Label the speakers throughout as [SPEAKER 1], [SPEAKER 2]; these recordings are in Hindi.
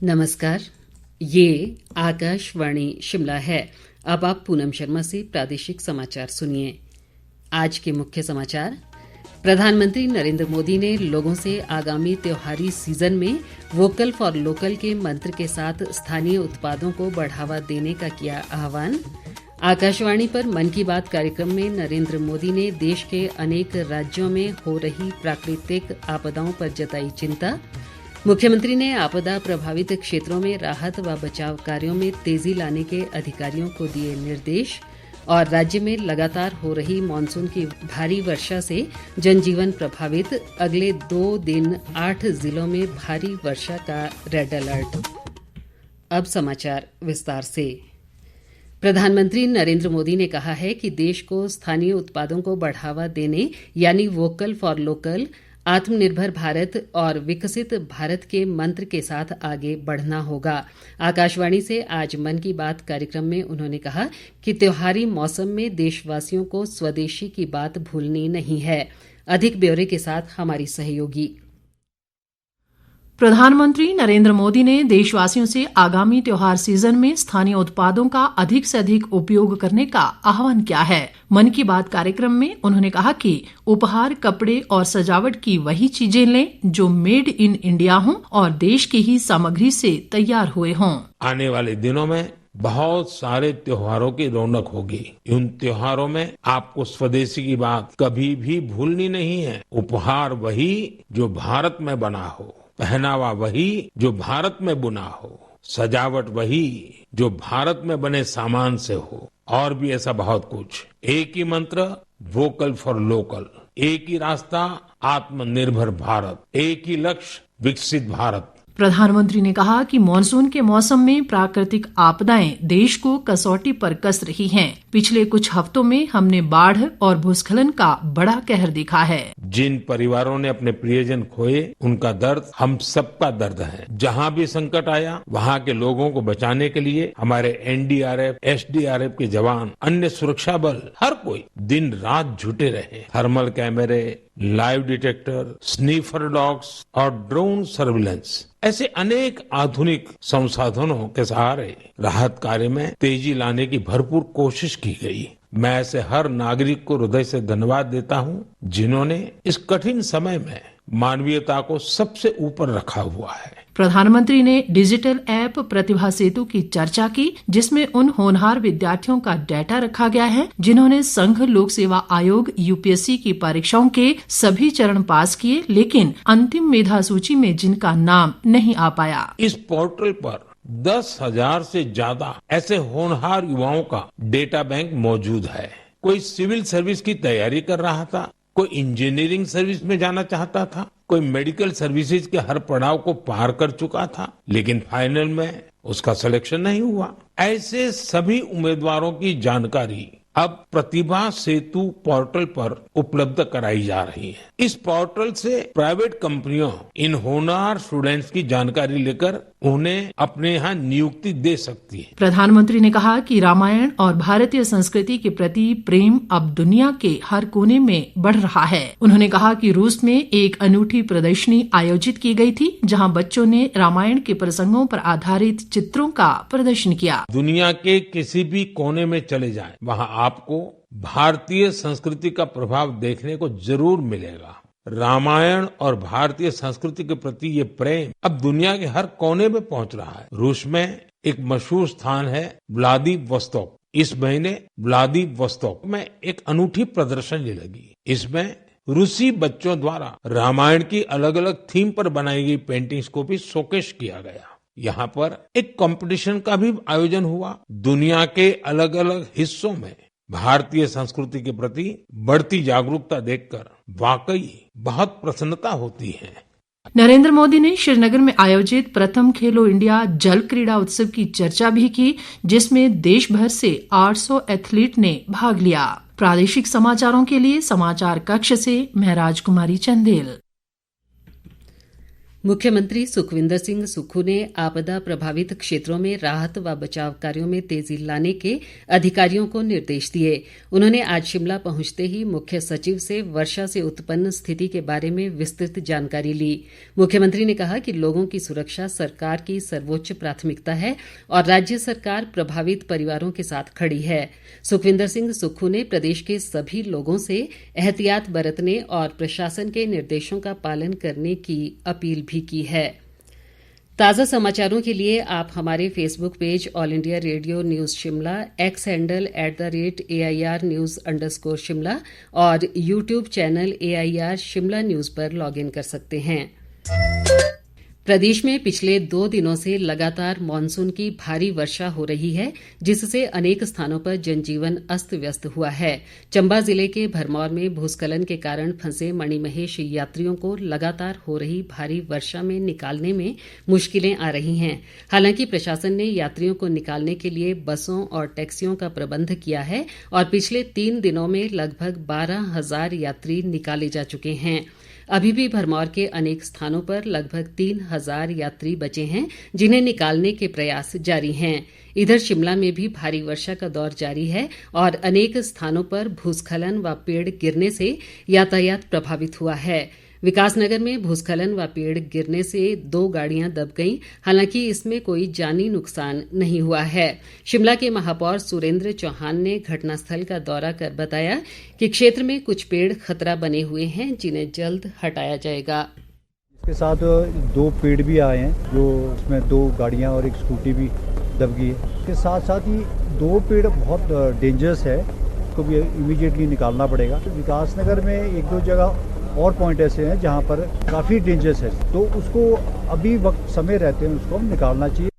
[SPEAKER 1] नमस्कार, ये आकाशवाणी शिमला है। अब आप पूनम शर्मा से प्रादेशिक समाचार सुनिए। आज के मुख्य समाचार। प्रधानमंत्री नरेंद्र मोदी ने लोगों से आगामी त्योहारी सीजन में वोकल फॉर लोकल के मंत्र के साथ स्थानीय उत्पादों को बढ़ावा देने का किया आह्वान। आकाशवाणी पर मन की बात कार्यक्रम में नरेंद्र मोदी ने देश के अनेक राज्यों में हो रही प्राकृतिक आपदाओं पर जताई चिंता। मुख्यमंत्री ने आपदा प्रभावित क्षेत्रों में राहत व बचाव कार्यों में तेजी लाने के अधिकारियों को दिए निर्देश। और राज्य में लगातार हो रही मानसून की भारी वर्षा से जनजीवन प्रभावित, अगले 2 दिन 8 जिलों में भारी वर्षा का रेड अलर्ट। अब समाचार विस्तार से। प्रधानमंत्री नरेंद्र मोदी ने कहा है कि देश को स्थानीय उत्पादों को बढ़ावा देने यानी वोकल फॉर लोकल, आत्मनिर्भर भारत और विकसित भारत के मंत्र के साथ आगे बढ़ना होगा। आकाशवाणी से आज मन की बात कार्यक्रम में उन्होंने कहा कि त्योहारी मौसम में देशवासियों को स्वदेशी की बात भूलनी नहीं है। अधिक ब्यौरे के साथ हमारी सहयोगी।
[SPEAKER 2] प्रधानमंत्री नरेंद्र मोदी ने देशवासियों से आगामी त्योहार सीजन में स्थानीय उत्पादों का अधिक से अधिक उपयोग करने का आह्वान किया है। मन की बात कार्यक्रम में उन्होंने कहा कि उपहार, कपड़े और सजावट की वही चीजें लें जो मेड इन इंडिया हों और देश की ही सामग्री से तैयार हुए हों।
[SPEAKER 3] आने वाले दिनों में बहुत सारे त्योहारों की रौनक होगी। उन त्योहारों में आपको स्वदेशी की बात कभी भी भूलनी नहीं है। उपहार वही जो भारत में बना हो, पहनावा वही जो भारत में बुना हो, सजावट वही जो भारत में बने सामान से हो, और भी ऐसा बहुत कुछ। एक ही मंत्र, वोकल फॉर लोकल। एक ही रास्ता, आत्मनिर्भर भारत। एक ही लक्ष्य, विकसित भारत।
[SPEAKER 2] प्रधानमंत्री ने कहा कि मानसून के मौसम में प्राकृतिक आपदाएं देश को कसौटी पर कस रही हैं। पिछले कुछ हफ्तों में हमने बाढ़ और भूस्खलन का बड़ा कहर देखा है।
[SPEAKER 3] जिन परिवारों ने अपने प्रियजन खोए, उनका दर्द हम सबका दर्द है। जहां भी संकट आया, वहां के लोगों को बचाने के लिए हमारे एनडीआरएफ, एसडीआरएफ के जवान, अन्य सुरक्षा बल, हर कोई दिन रात जुटे रहे। थर्मल कैमरे, लाइव डिटेक्टर, स्नीफर डॉग्स और ड्रोन सर्विलेंस, ऐसे अनेक आधुनिक संसाधनों के सहारे राहत कार्य में तेजी लाने की भरपूर कोशिश की गई। मैं ऐसे हर नागरिक को हृदय से धन्यवाद देता हूं जिन्होंने इस कठिन समय में मानवीयता को सबसे ऊपर रखा हुआ है।
[SPEAKER 2] प्रधानमंत्री ने डिजिटल ऐप प्रतिभा सेतु की चर्चा की, जिसमें उन होनहार विद्यार्थियों का डाटा रखा गया है जिन्होंने संघ लोक सेवा आयोग यूपीएससी की परीक्षाओं के सभी चरण पास किए, लेकिन अंतिम मेधा सूची में जिनका नाम नहीं आ पाया।
[SPEAKER 3] इस पोर्टल पर 10,000 से ज्यादा ऐसे होनहार युवाओं का डेटा बैंक मौजूद है। कोई सिविल सर्विस की तैयारी कर रहा था, कोई इंजीनियरिंग सर्विस में जाना चाहता था, कोई मेडिकल सर्विसेज के हर पड़ाव को पार कर चुका था, लेकिन फाइनल में उसका सिलेक्शन नहीं हुआ। ऐसे सभी उम्मीदवारों की जानकारी अब प्रतिभा सेतु पोर्टल पर उपलब्ध कराई जा रही है। इस पोर्टल से प्राइवेट कंपनियां इन होनहार स्टूडेंट्स की जानकारी लेकर उन्हें अपने यहाँ नियुक्ति दे सकती है।
[SPEAKER 2] प्रधानमंत्री ने कहा कि रामायण और भारतीय संस्कृति के प्रति प्रेम अब दुनिया के हर कोने में बढ़ रहा है। उन्होंने कहा कि रूस में एक अनूठी प्रदर्शनी आयोजित की गई थी, जहाँ बच्चों ने रामायण के प्रसंगों पर आधारित चित्रों का प्रदर्शन किया।
[SPEAKER 3] दुनिया के किसी भी कोने में चले जाएं, वहाँ आपको भारतीय संस्कृति का प्रभाव देखने को जरूर मिलेगा। रामायण और भारतीय संस्कृति के प्रति ये प्रेम अब दुनिया के हर कोने में पहुंच रहा है। रूस में एक मशहूर स्थान है व्लादिवोस्तोक। इस महीने व्लादिवोस्तोक में एक अनूठी प्रदर्शनी लगी। इसमें रूसी बच्चों द्वारा रामायण की अलग अलग थीम पर बनाई गई पेंटिंग्स को भी शोकेस किया गया। यहाँ पर एक कंपटीशन का भी आयोजन हुआ। दुनिया के अलग अलग हिस्सों में भारतीय संस्कृति के प्रति बढ़ती जागरूकता देखकर वाकई बहुत प्रसन्नता होती है।
[SPEAKER 2] नरेंद्र मोदी ने श्रीनगर में आयोजित प्रथम खेलो इंडिया जल क्रीड़ा उत्सव की चर्चा भी की, जिसमें देश भर से 800 एथलीट ने भाग लिया। प्रादेशिक समाचारों के लिए समाचार कक्ष से मैं राजकुमारी चंदेल।
[SPEAKER 1] मुख्यमंत्री सुखविंदर सिंह सुक्खू ने आपदा प्रभावित क्षेत्रों में राहत व बचाव कार्यों में तेजी लाने के अधिकारियों को निर्देश दिए। उन्होंने आज शिमला पहुंचते ही मुख्य सचिव से वर्षा से उत्पन्न स्थिति के बारे में विस्तृत जानकारी ली। मुख्यमंत्री ने कहा कि लोगों की सुरक्षा सरकार की सर्वोच्च प्राथमिकता है और राज्य सरकार प्रभावित परिवारों के साथ खड़ी है। सुखविंदर सिंह सुक्खू ने प्रदेश के सभी लोगों से एहतियात बरतने और प्रशासन के निर्देशों का पालन करने की अपील भी की है। ताज़ा समाचारों के लिए आप हमारे Facebook page all India radio news Shimla, x handle @AIR News _ और YouTube channel AIR Shimla news पर लॉगिन कर सकते हैं। प्रदेश में पिछले 2 दिनों से लगातार मॉनसून की भारी वर्षा हो रही है, जिससे अनेक स्थानों पर जनजीवन अस्त व्यस्त हुआ है। चंबा जिले के भरमौर में भूस्खलन के कारण फंसे मणिमहेश यात्रियों को लगातार हो रही भारी वर्षा में निकालने में मुश्किलें आ रही हैं। हालांकि प्रशासन ने यात्रियों को निकालने के लिए बसों और टैक्सियों का प्रबंध किया है और पिछले 3 दिनों में लगभग 12,000 यात्री निकाले जा चुके हैं। अभी भी भरमौर के अनेक स्थानों पर लगभग 3,000 यात्री बचे हैं, जिन्हें निकालने के प्रयास जारी हैं। इधर शिमला में भी भारी वर्षा का दौर जारी है और अनेक स्थानों पर भूस्खलन व पेड़ गिरने से यातायात प्रभावित हुआ है। विकासनगर में भूस्खलन व पेड़ गिरने से 2 गाड़ियां दब गईं। हालांकि इसमें कोई जानी नुकसान नहीं हुआ है। शिमला के महापौर सुरेंद्र चौहान ने घटनास्थल का दौरा कर बताया कि क्षेत्र में कुछ पेड़ खतरा बने हुए हैं, जिन्हें जल्द हटाया जाएगा।
[SPEAKER 4] इसके साथ 2 पेड़ भी आए हैं, जो उसमें 2 गाड़ियां और एक स्कूटी भी दब गई है। इसके साथ साथ ही 2 पेड़ बहुत डेंजरस है, उसको भी इमीडिएटली निकालना पड़ेगा। विकासनगर में 1-2 जगह और पॉइंट ऐसे हैं जहां पर काफ़ी डेंजरस है, तो उसको अभी वक्त समय रहते हैं उसको निकालना चाहिए।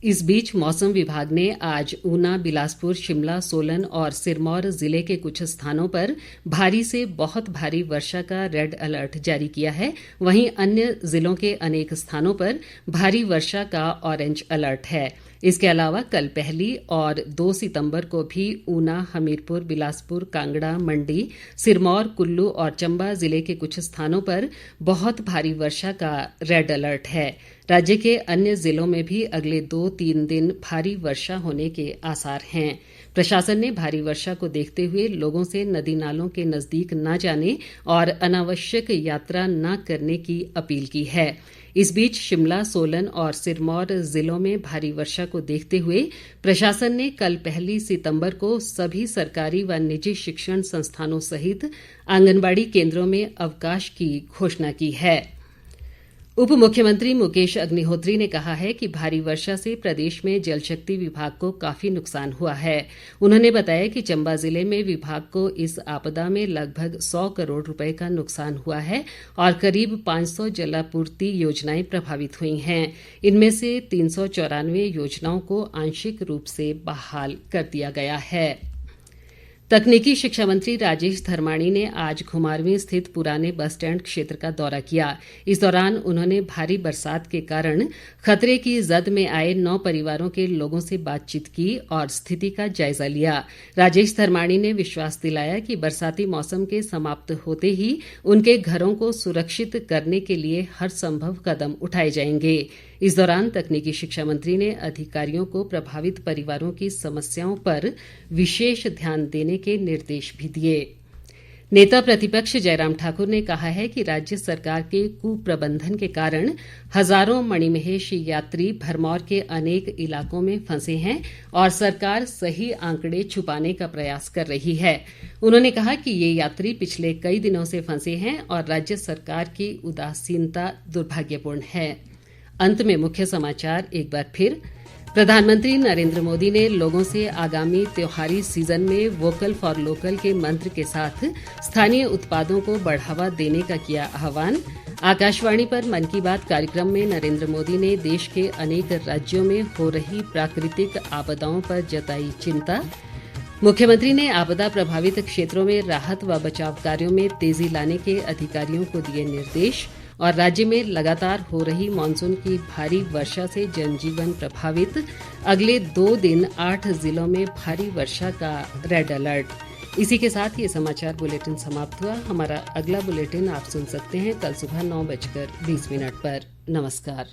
[SPEAKER 1] इस बीच मौसम विभाग ने आज ऊना, बिलासपुर, शिमला, सोलन और सिरमौर जिले के कुछ स्थानों पर भारी से बहुत भारी वर्षा का रेड अलर्ट जारी किया है। वहीं अन्य जिलों के अनेक स्थानों पर भारी वर्षा का ऑरेंज अलर्ट है। इसके अलावा कल 1 और 2 सितंबर को भी ऊना, हमीरपुर, बिलासपुर, कांगड़ा, मंडी, सिरमौर, कुल्लू और चंबा जिले के कुछ स्थानों पर बहुत भारी वर्षा का रेड अलर्ट है। राज्य के अन्य जिलों में भी अगले 2-3 दिन भारी वर्षा होने के आसार हैं। प्रशासन ने भारी वर्षा को देखते हुए लोगों से नदी नालों के नजदीक न जाने और अनावश्यक यात्रा न करने की अपील की है। इस बीच शिमला, सोलन और सिरमौर जिलों में भारी वर्षा को देखते हुए प्रशासन ने कल 1 सितंबर को सभी सरकारी व निजी शिक्षण संस्थानों सहित आंगनबाड़ी केंद्रों में अवकाश की घोषणा की है। उप मुख्यमंत्री मुकेश अग्निहोत्री ने कहा है कि भारी वर्षा से प्रदेश में जल शक्ति विभाग को काफी नुकसान हुआ है। उन्होंने बताया कि चंबा जिले में विभाग को इस आपदा में लगभग 100 करोड़ रुपए का नुकसान हुआ है और करीब 500 जलापूर्ति योजनाएं प्रभावित हुई हैं। इनमें से 394 योजनाओं को आंशिक रूप से बहाल कर दिया गया है। तकनीकी शिक्षा मंत्री राजेश धर्माणी ने आज घुमारवीं स्थित पुराने बस स्टैंड क्षेत्र का दौरा किया। इस दौरान उन्होंने भारी बरसात के कारण खतरे की जद में आए 9 परिवारों के लोगों से बातचीत की और स्थिति का जायजा लिया। राजेश धर्माणी ने विश्वास दिलाया कि बरसाती मौसम के समाप्त होते ही उनके घरों को सुरक्षित करने के लिए हर संभव कदम उठाए जाएंगे। इस दौरान तकनीकी शिक्षा मंत्री ने अधिकारियों को प्रभावित परिवारों की समस्याओं पर विशेष ध्यान देने के निर्देश भी दिए। नेता प्रतिपक्ष जयराम ठाकुर ने कहा है कि राज्य सरकार के कुप्रबंधन के कारण हजारों मणिमहेश यात्री भरमौर के अनेक इलाकों में फंसे हैं और सरकार सही आंकड़े छुपाने का प्रयास कर रही है। उन्होंने कहा कि ये यात्री पिछले कई दिनों से फंसे हैं और राज्य सरकार की उदासीनता दुर्भाग्यपूर्ण है। अंत में मुख्य समाचार एक बार फिर। प्रधानमंत्री नरेंद्र मोदी ने लोगों से आगामी त्योहारी सीजन में वोकल फॉर लोकल के मंत्र के साथ स्थानीय उत्पादों को बढ़ावा देने का किया आह्वान। आकाशवाणी पर मन की बात कार्यक्रम में नरेंद्र मोदी ने देश के अनेक राज्यों में हो रही प्राकृतिक आपदाओं पर जताई चिंता। मुख्यमंत्री ने आपदा प्रभावित क्षेत्रों में राहत व बचाव कार्यों में तेजी लाने के अधिकारियों को दिए निर्देश। और राज्य में लगातार हो रही मानसून की भारी वर्षा से जनजीवन प्रभावित, अगले 2 दिन 8 जिलों में भारी वर्षा का रेड अलर्ट। इसी के साथ ये समाचार बुलेटिन समाप्त हुआ। हमारा अगला बुलेटिन आप सुन सकते हैं कल सुबह 9:20 पर। नमस्कार।